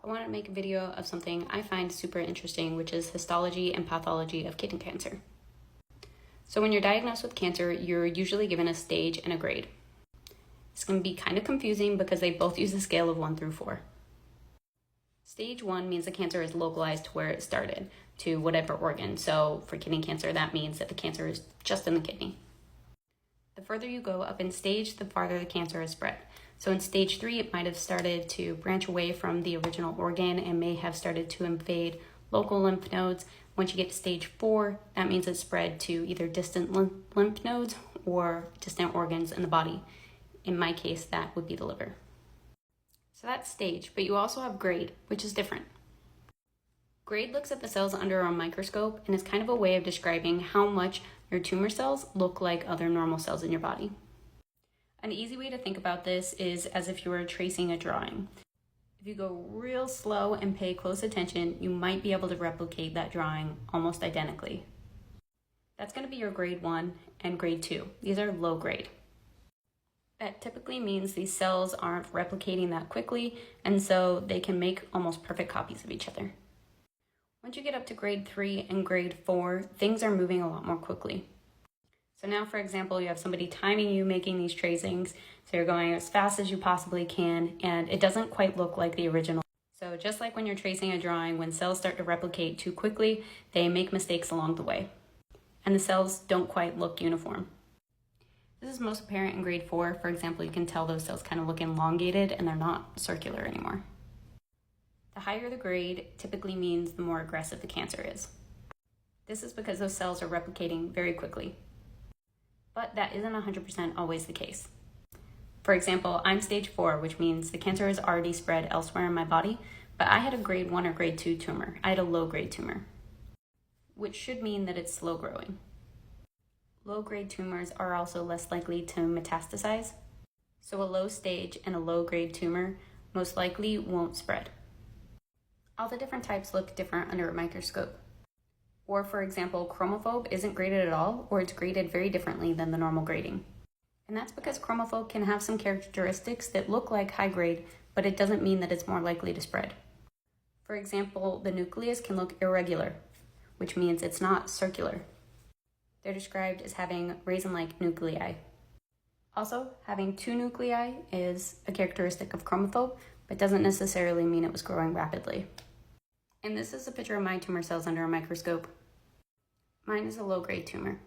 I wanted to make a video of something I find super interesting, which is histology and pathology of kidney cancer. So when you're diagnosed with cancer, you're usually given a stage and a grade. It's going to be kind of confusing because they both use a scale of 1 through 4. Stage 1 means the cancer is localized to where it started, to whatever organ. So for kidney cancer, that means that the cancer is just in the kidney. The further you go up in stage, the farther the cancer is spread. So in stage 3, it might have started to branch away from the original organ and may have started to invade local lymph nodes. Once you get to stage 4, that means it's spread to either distant lymph nodes or distant organs in the body. In my case, that would be the liver. So that's stage, but you also have grade, which is different. Grade looks at the cells under a microscope and is kind of a way of describing how much your tumor cells look like other normal cells in your body. An easy way to think about this is as if you were tracing a drawing. If you go real slow and pay close attention, you might be able to replicate that drawing almost identically. That's going to be your grade 1 and grade 2. These are low grade. That typically means these cells aren't replicating that quickly, and so they can make almost perfect copies of each other. Once you get up to grade 3 and grade 4, things are moving a lot more quickly. So now, for example, you have somebody timing you making these tracings, so you're going as fast as you possibly can, and it doesn't quite look like the original. So just like when you're tracing a drawing, when cells start to replicate too quickly, they make mistakes along the way, and the cells don't quite look uniform. This is most apparent in grade 4. For example, you can tell those cells kind of look elongated and they're not circular anymore. The higher the grade typically means the more aggressive the cancer is. This is because those cells are replicating very quickly. But that isn't 100% always the case. For example, I'm stage 4, which means the cancer has already spread elsewhere in my body, but I had a grade 1 or grade 2 tumor. I had a low grade tumor, which should mean that it's slow growing. Low grade tumors are also less likely to metastasize, so a low stage and a low grade tumor most likely won't spread. All the different types look different under a microscope. Or for example, chromophobe isn't graded at all, or it's graded very differently than the normal grading. And that's because chromophobe can have some characteristics that look like high grade, but it doesn't mean that it's more likely to spread. For example, the nucleus can look irregular, which means it's not circular. They're described as having raisin-like nuclei. Also, having 2 nuclei is a characteristic of chromophobe, but doesn't necessarily mean it was growing rapidly. And this is a picture of my tumor cells under a microscope. Mine is a low-grade tumor.